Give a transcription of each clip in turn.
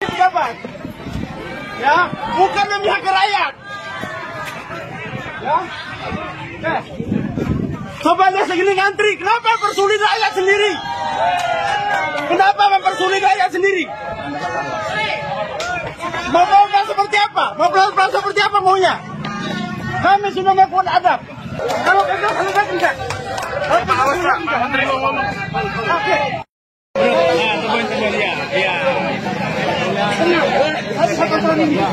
Pejabat, ya, bukan memihak ke rakyat. Ya, coba lihat segini ngantri, kenapa mempersulit rakyat sendiri? Kenapa mempersulit rakyat sendiri? Mau program seperti apa? Mau program seperti apa maunya? Kami sudah melakukan adab. Kalau kagak, selesai tidak. Pak Menteri mau ngomong. Oke. Nah, teman-teman ya.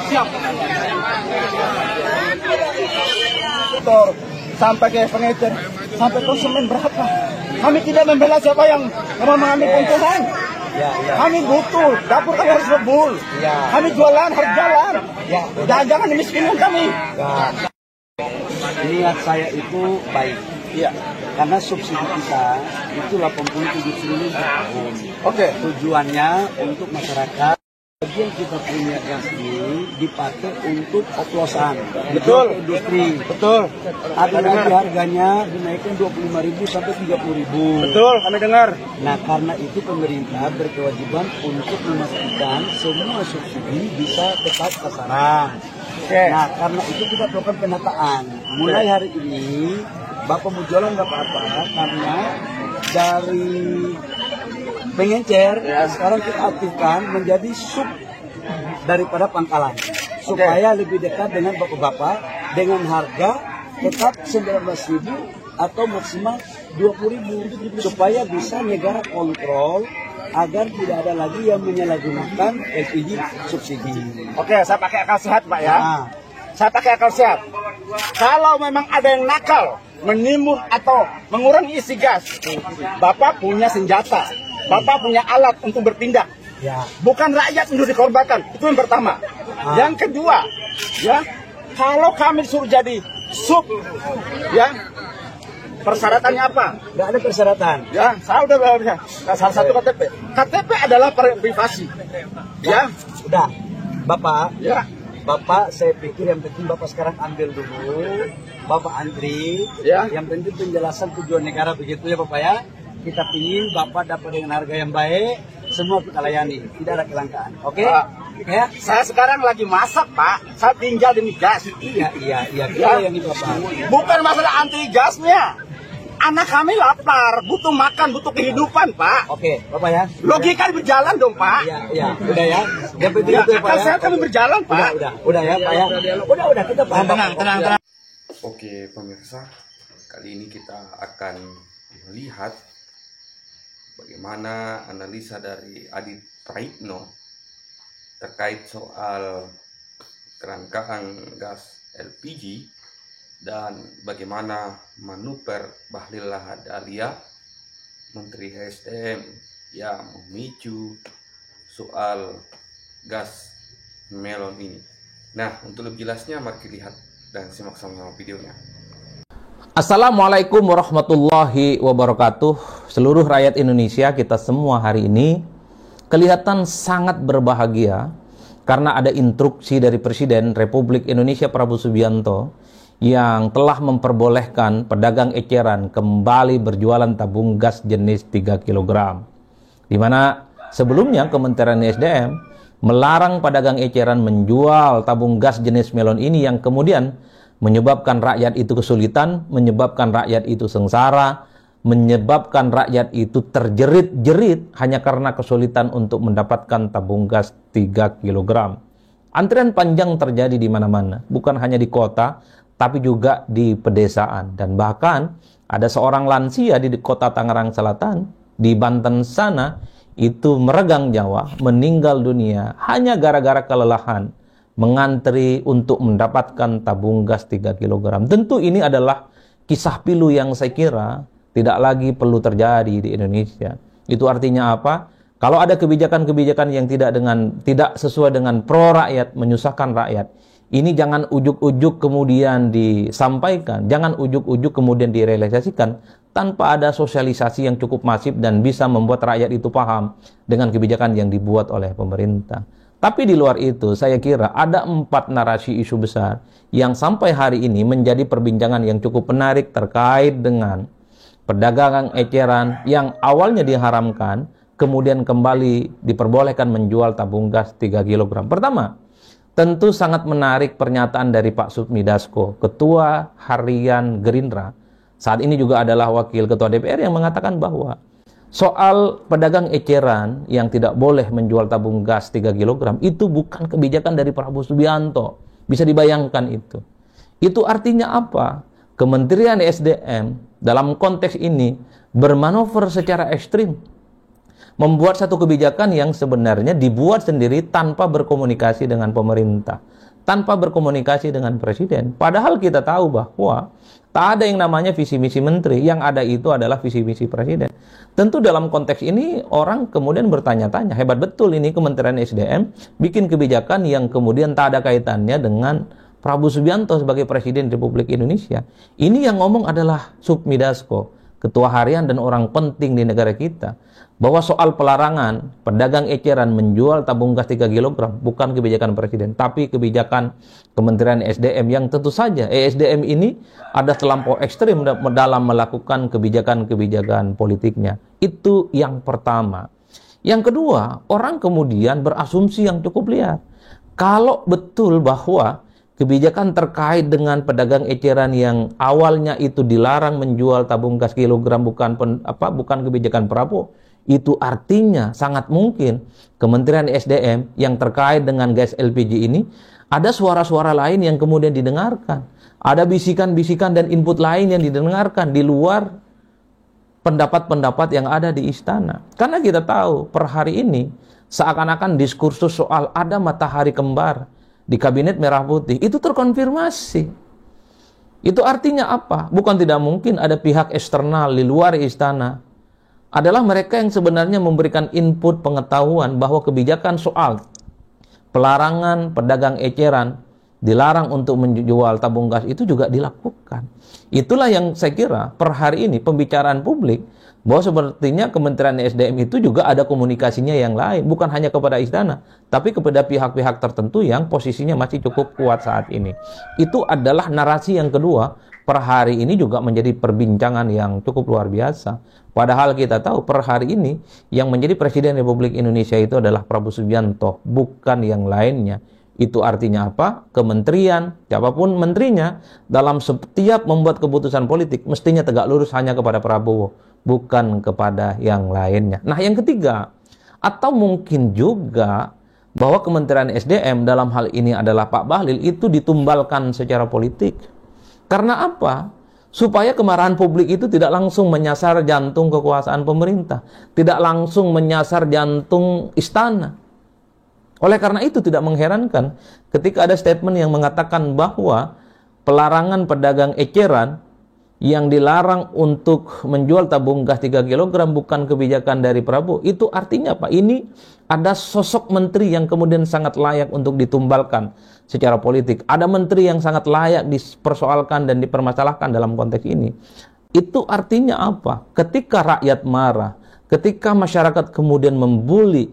Siap. Sampai ke furniture, sampai konsumen berapa? Kami tidak membela siapa yang mengambil keuntungan. Kami butuh, dapur kami harus berbul. Kami jualan, harus jalan. Jangan dimiskinkan kami. Niat saya itu baik. Karena subsidi kita itu 87 triliun per tahun. Tujuannya untuk masyarakat. Bagian kita punya gas ini dipakai untuk oplosan. Betul. Industri. Betul. Ada lagi harganya dinaikkan 25.000 sampai 30.000. Betul, kami dengar. Nah, karena itu pemerintah berkewajiban untuk memastikan semua subsidi bisa tepat sasaran. Nah, karena itu kita lakukan penataan. Mulai hari ini, Bapak mau jualan nggak apa-apa, karena dari pengencer, sekarang kita aktifkan menjadi sub daripada pangkalan. Supaya lebih dekat dengan bapak-bapak, dengan harga tetap 19.000 atau maksimal 20.000. Supaya bisa negara kontrol, agar tidak ada lagi yang menyalahgunakan LPG subsidi. Saya pakai akal sehat, Pak ya. Saya pakai akal sehat. Kalau memang ada yang nakal, menimbun atau mengurangi isi gas, Bapak punya senjata, Bapak punya alat untuk bertindak. Bukan rakyat untuk dikorbankan. Itu yang pertama. Yang kedua, kalau kami disuruh jadi sub, persyaratannya apa? Nggak ada persyaratan. Saya udah baca. Salah satu KTP. KTP adalah privasi. Udah. Bapak. Bapak, saya pikir yang penting Bapak sekarang ambil dulu. Bapak antri. Yang penting penjelasan tujuan negara begitu ya Bapak ya. Kita pingin Bapak dapat dengan harga yang baik. Semua kita layani. Tidak ada kelangkaan. Oke? Ya. Saya sekarang lagi masak, Pak. Saya tinggal demi gas. Iya. Yang itu Bapak. Bukan masalah anti gasnya. Anak kami lapar, butuh makan, butuh kehidupan, Pak. Bapak ya. Logika berjalan dong, Pak. Iya. Udah ya. Yang penting itu Pak ya. Saya kami berjalan, Pak. Udah ya, Pak ya. Udah kita paham. Tenang. Oke, pemirsa. Kali ini kita akan melihat bagaimana analisa dari Adi Praitno terkait soal kelangkaan gas LPG dan bagaimana manuver Bahlil Lahadalia, Menteri SDM, yang memicu soal gas melon ini. Nah, untuk lebih jelasnya mari kita lihat dan simak sama videonya. Assalamualaikum warahmatullahi wabarakatuh. Seluruh rakyat Indonesia, kita semua hari ini kelihatan sangat berbahagia karena ada instruksi dari Presiden Republik Indonesia Prabowo Subianto yang telah memperbolehkan pedagang eceran kembali berjualan tabung gas jenis 3 kg. Di mana sebelumnya Kementerian SDM melarang pedagang eceran menjual tabung gas jenis melon ini yang kemudian menyebabkan rakyat itu kesulitan, menyebabkan rakyat itu sengsara, menyebabkan rakyat itu terjerit-jerit hanya karena kesulitan untuk mendapatkan tabung gas 3 kg. Antrian panjang terjadi di mana-mana, bukan hanya di kota, tapi juga di pedesaan. Dan bahkan ada seorang lansia di kota Tangerang Selatan, di Banten sana, itu meregang nyawa, meninggal dunia hanya gara-gara kelelahan mengantri untuk mendapatkan tabung gas 3 kg. Tentu ini adalah kisah pilu yang saya kira tidak lagi perlu terjadi di Indonesia. Itu artinya apa? Kalau ada kebijakan-kebijakan yang tidak sesuai dengan pro rakyat, menyusahkan rakyat, ini jangan ujuk-ujuk kemudian disampaikan, jangan ujuk-ujuk kemudian direalisasikan tanpa ada sosialisasi yang cukup masif dan bisa membuat rakyat itu paham dengan kebijakan yang dibuat oleh pemerintah. Tapi di luar itu, saya kira ada 4 narasi isu besar yang sampai hari ini menjadi perbincangan yang cukup menarik terkait dengan perdagangan eceran yang awalnya diharamkan, kemudian kembali diperbolehkan menjual tabung gas 3 kg. Pertama, tentu sangat menarik pernyataan dari Pak Sufmi Dasko, Ketua Harian Gerindra. Saat ini juga adalah Wakil Ketua DPR yang mengatakan bahwa soal pedagang eceran yang tidak boleh menjual tabung gas 3 kg itu bukan kebijakan dari Prabowo Subianto. Bisa dibayangkan itu. Itu artinya apa? Kementerian SDM dalam konteks ini bermanuver secara ekstrim. Membuat satu kebijakan yang sebenarnya dibuat sendiri tanpa berkomunikasi dengan pemerintah. Tanpa berkomunikasi dengan presiden. Padahal kita tahu bahwa tak ada yang namanya visi misi menteri, yang ada itu adalah visi misi presiden. Tentu dalam konteks ini orang kemudian bertanya-tanya, hebat betul ini Kementerian SDM bikin kebijakan yang kemudian tak ada kaitannya dengan Prabowo Subianto sebagai Presiden Republik Indonesia. Ini yang ngomong adalah Sufmi Dasko, Ketua Harian dan orang penting di negara kita. Bahwa soal pelarangan pedagang eceran menjual tabung gas 3 kg bukan kebijakan presiden, tapi kebijakan Kementerian SDM yang tentu saja SDM ini ada terlampau ekstrim dalam melakukan kebijakan-kebijakan politiknya. Itu yang pertama. Yang kedua, orang kemudian berasumsi yang cukup liar. Kalau betul bahwa kebijakan terkait dengan pedagang eceran yang awalnya itu dilarang menjual tabung gas kilogram bukan kebijakan Prabowo, itu artinya sangat mungkin Kementerian SDM yang terkait dengan gas LPG ini ada suara-suara lain yang kemudian didengarkan. Ada bisikan-bisikan dan input lain yang didengarkan di luar pendapat-pendapat yang ada di istana. Karena kita tahu per hari ini seakan-akan diskursus soal ada matahari kembar di Kabinet Merah Putih itu terkonfirmasi. Itu artinya apa? Bukan tidak mungkin ada pihak eksternal di luar istana adalah mereka yang sebenarnya memberikan input pengetahuan bahwa kebijakan soal pelarangan pedagang eceran dilarang untuk menjual tabung gas itu juga dilakukan. Itulah yang saya kira per hari ini pembicaraan publik bahwa sepertinya Kementerian SDM itu juga ada komunikasinya yang lain, bukan hanya kepada istana, tapi kepada pihak-pihak tertentu yang posisinya masih cukup kuat saat ini. Itu adalah narasi yang kedua per hari ini juga menjadi perbincangan yang cukup luar biasa. Padahal kita tahu per hari ini yang menjadi Presiden Republik Indonesia itu adalah Prabowo Subianto, bukan yang lainnya. Itu artinya apa? Kementerian, siapapun menterinya, dalam setiap membuat keputusan politik, mestinya tegak lurus hanya kepada Prabowo, bukan kepada yang lainnya. Nah, yang ketiga, atau mungkin juga bahwa Kementerian SDM dalam hal ini adalah Pak Bahlil itu ditumbalkan secara politik. Karena apa? Supaya kemarahan publik itu tidak langsung menyasar jantung kekuasaan pemerintah, tidak langsung menyasar jantung istana. Oleh karena itu tidak mengherankan ketika ada statement yang mengatakan bahwa pelarangan pedagang eceran yang dilarang untuk menjual tabung gas 3 kg bukan kebijakan dari Prabowo. Itu artinya apa? Ini ada sosok menteri yang kemudian sangat layak untuk ditumbalkan secara politik. Ada menteri yang sangat layak dipersoalkan dan dipermasalahkan dalam konteks ini. Itu artinya apa? Ketika rakyat marah, ketika masyarakat kemudian membuli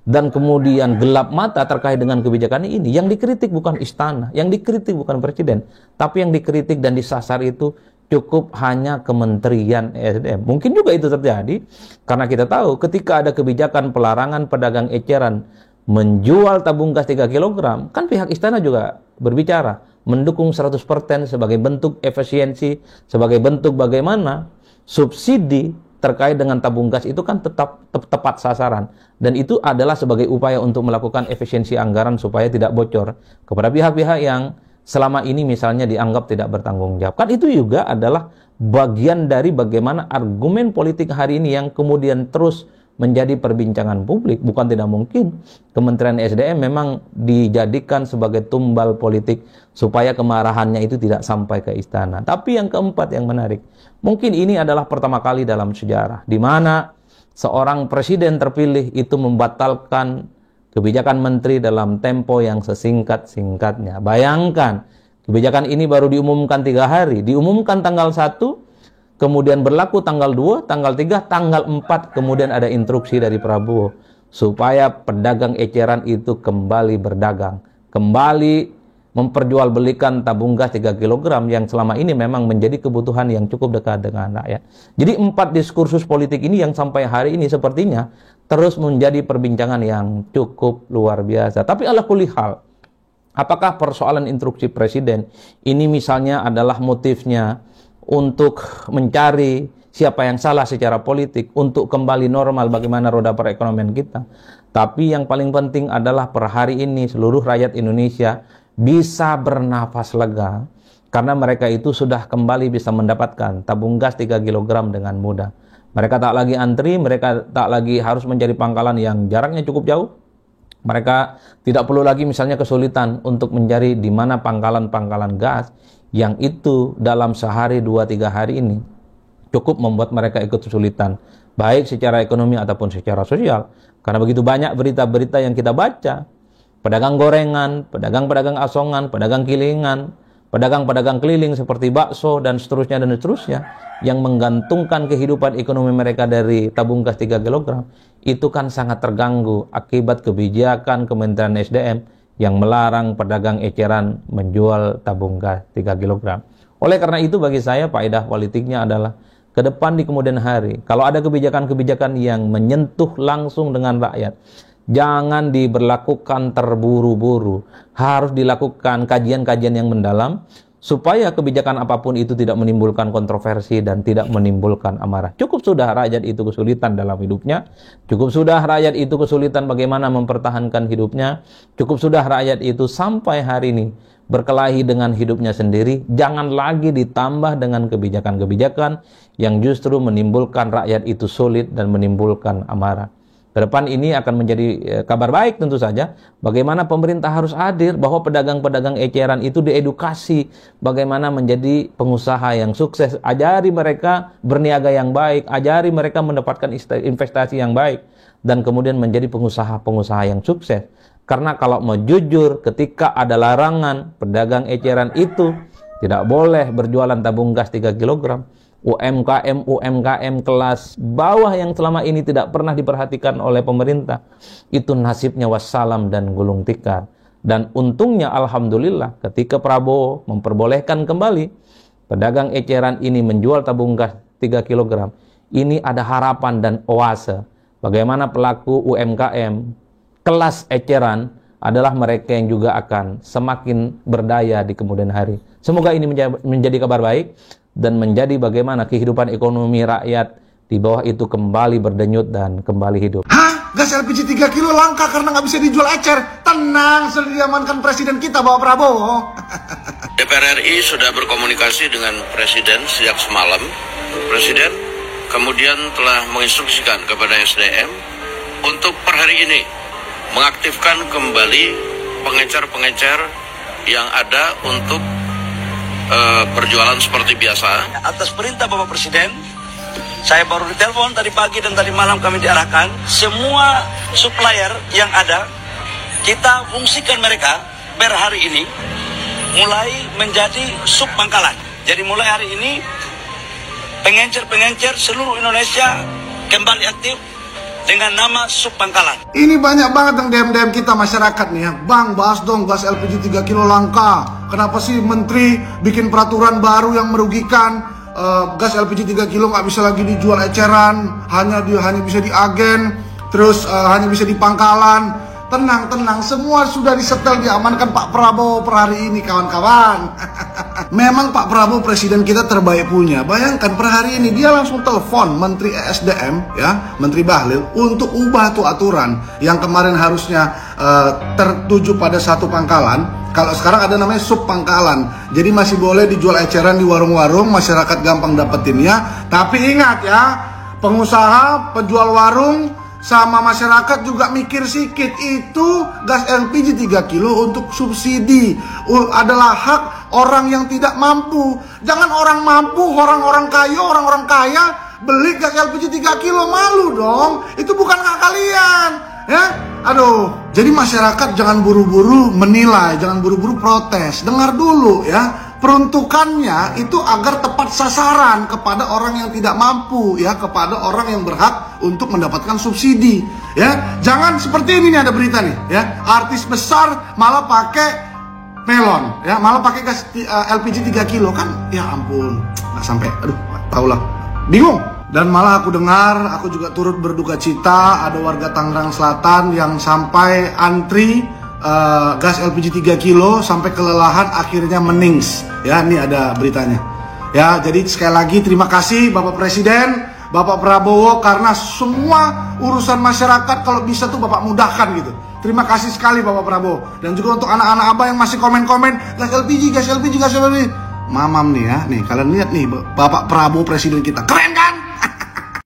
dan kemudian gelap mata terkait dengan kebijakan ini, yang dikritik bukan istana, yang dikritik bukan presiden, tapi yang dikritik dan disasar itu cukup hanya Kementerian SDM. Mungkin juga itu terjadi karena kita tahu ketika ada kebijakan pelarangan pedagang eceran menjual tabung gas 3 kg, kan pihak istana juga berbicara, mendukung 100% sebagai bentuk efisiensi, sebagai bentuk bagaimana subsidi terkait dengan tabung gas itu kan tetap tepat sasaran. Dan itu adalah sebagai upaya untuk melakukan efisiensi anggaran supaya tidak bocor kepada pihak-pihak yang selama ini misalnya dianggap tidak bertanggung jawab. Kan itu juga adalah bagian dari bagaimana argumen politik hari ini yang kemudian terus menjadi perbincangan publik. Bukan tidak mungkin Kementerian SDM memang dijadikan sebagai tumbal politik supaya kemarahannya itu tidak sampai ke istana. Tapi yang keempat yang menarik, mungkin ini adalah pertama kali dalam sejarah di mana seorang presiden terpilih itu membatalkan kebijakan menteri dalam tempo yang sesingkat-singkatnya. Bayangkan, kebijakan ini baru diumumkan 3 hari. Diumumkan tanggal 1, kemudian berlaku tanggal 2, tanggal 3, tanggal 4, kemudian ada instruksi dari Prabowo. supaya pedagang eceran itu kembali berdagang, kembali memperjualbelikan tabung gas 3 kg yang selama ini memang menjadi kebutuhan yang cukup dekat dengan rakyat. Jadi 4 diskursus politik ini yang sampai hari ini sepertinya terus menjadi perbincangan yang cukup luar biasa. Tapi ala kulli hal, apakah persoalan instruksi presiden ini misalnya adalah motifnya untuk mencari siapa yang salah secara politik, untuk kembali normal bagaimana roda perekonomian kita? Tapi yang paling penting adalah per hari ini seluruh rakyat Indonesia bisa bernafas lega karena mereka itu sudah kembali bisa mendapatkan tabung gas 3 kg dengan mudah. Mereka tak lagi antri, mereka tak lagi harus mencari pangkalan yang jaraknya cukup jauh. Mereka tidak perlu lagi misalnya kesulitan untuk mencari di mana pangkalan-pangkalan gas yang itu dalam sehari 2-3 hari ini cukup membuat mereka ikut kesulitan, baik secara ekonomi ataupun secara sosial. Karena begitu banyak berita-berita yang kita baca, pedagang gorengan, pedagang-pedagang asongan, pedagang kilingan, pedagang-pedagang keliling seperti bakso dan seterusnya, yang menggantungkan kehidupan ekonomi mereka dari tabung gas 3 kg, itu kan sangat terganggu akibat kebijakan Kementerian SDM yang melarang pedagang eceran menjual tabung gas 3 kg. Oleh karena itu bagi saya faedah politiknya adalah ke depan di kemudian hari, kalau ada kebijakan-kebijakan yang menyentuh langsung dengan rakyat, jangan diberlakukan terburu-buru. Harus dilakukan kajian-kajian yang mendalam supaya kebijakan apapun itu tidak menimbulkan kontroversi dan tidak menimbulkan amarah. Cukup sudah rakyat itu kesulitan dalam hidupnya. Cukup sudah rakyat itu kesulitan bagaimana mempertahankan hidupnya. Cukup sudah rakyat itu sampai hari ini berkelahi dengan hidupnya sendiri. Jangan lagi ditambah dengan kebijakan-kebijakan yang justru menimbulkan rakyat itu sulit dan menimbulkan amarah. Ke depan ini akan menjadi kabar baik tentu saja. Bagaimana pemerintah harus hadir, bahwa pedagang-pedagang eceran itu diedukasi bagaimana menjadi pengusaha yang sukses. Ajari mereka berniaga yang baik, ajari mereka mendapatkan investasi yang baik, dan kemudian menjadi pengusaha-pengusaha yang sukses. Karena kalau mau jujur, ketika ada larangan pedagang eceran itu tidak boleh berjualan tabung gas 3 kg, UMKM kelas bawah yang selama ini tidak pernah diperhatikan oleh pemerintah, itu nasibnya wassalam dan gulung tikar. Dan untungnya alhamdulillah ketika Prabowo memperbolehkan kembali pedagang eceran ini menjual tabung gas 3 kg, ini ada harapan dan oase bagaimana pelaku UMKM kelas eceran adalah mereka yang juga akan semakin berdaya di kemudian hari. Semoga ini menjadi kabar baik dan menjadi bagaimana kehidupan ekonomi rakyat di bawah itu kembali berdenyut dan kembali hidup. Hah? Gas LPG 3 kilo langka karena nggak bisa dijual ecer? Tenang, sudah diamankan presiden kita, Bapak Prabowo. DPR RI sudah berkomunikasi dengan Presiden sejak semalam. Presiden kemudian telah menginstruksikan kepada SDM untuk per hari ini mengaktifkan kembali pengecer-pengecer yang ada untuk berjualan seperti biasa. Atas perintah Bapak Presiden, saya baru ditelepon tadi pagi dan tadi malam kami diarahkan, semua supplier yang ada, kita fungsikan mereka per hari ini, mulai menjadi sub pangkalan. Jadi mulai hari ini, pengencer-pengencer seluruh Indonesia kembali aktif dengan nama sub pangkalan. Ini banyak banget yang DM-DM kita masyarakat nih ya. Bang, bahas dong gas LPG 3 kilo langka. Kenapa sih menteri bikin peraturan baru yang merugikan? Gas LPG 3 kilo nggak bisa lagi dijual eceran, hanya bisa di agen, terus hanya bisa di pangkalan. Tenang, semua sudah disetel, diamankan Pak Prabowo per hari ini, kawan-kawan. Memang Pak Prabowo presiden kita terbaik punya. Bayangkan per hari ini dia langsung telepon Menteri ESDM, ya, Menteri Bahlil, untuk ubah tuh aturan yang kemarin harusnya tertuju pada satu pangkalan. Kalau sekarang ada namanya sub pangkalan. Jadi masih boleh dijual eceran di warung-warung, masyarakat gampang dapetinnya. Tapi ingat ya, pengusaha, penjual warung, sama masyarakat juga mikir sikit. Itu gas LPG 3 kilo untuk subsidi adalah hak orang yang tidak mampu. Jangan orang mampu, orang-orang kaya beli gas LPG 3 kilo, malu dong. Itu bukan hak kalian, ya. Aduh, jadi masyarakat jangan buru-buru menilai, jangan buru-buru protes. Dengar dulu ya. Peruntukannya itu agar tepat sasaran kepada orang yang tidak mampu, ya, kepada orang yang berhak untuk mendapatkan subsidi. Ya, jangan seperti ini nih, ada berita nih, ya. Artis besar malah pakai melon, ya, malah pakai gas LPG 3 kilo kan, ya ampun, nggak sampai, aduh, tau lah, bingung. Dan malah aku dengar, aku juga turut berduka cita, ada warga Tangerang Selatan yang sampai antri gas LPG 3 kilo sampai kelelahan akhirnya menings, ya, ini ada beritanya. Ya, jadi sekali lagi terima kasih Bapak Presiden, Bapak Prabowo, karena semua urusan masyarakat kalau bisa tuh Bapak mudahkan gitu. Terima kasih sekali Bapak Prabowo. Dan juga untuk anak-anak Abah yang masih komen-komen gas LPG, gas LPG, gas LPG. Mamam nih ya, nih kalian lihat nih Bapak Prabowo Presiden kita, keren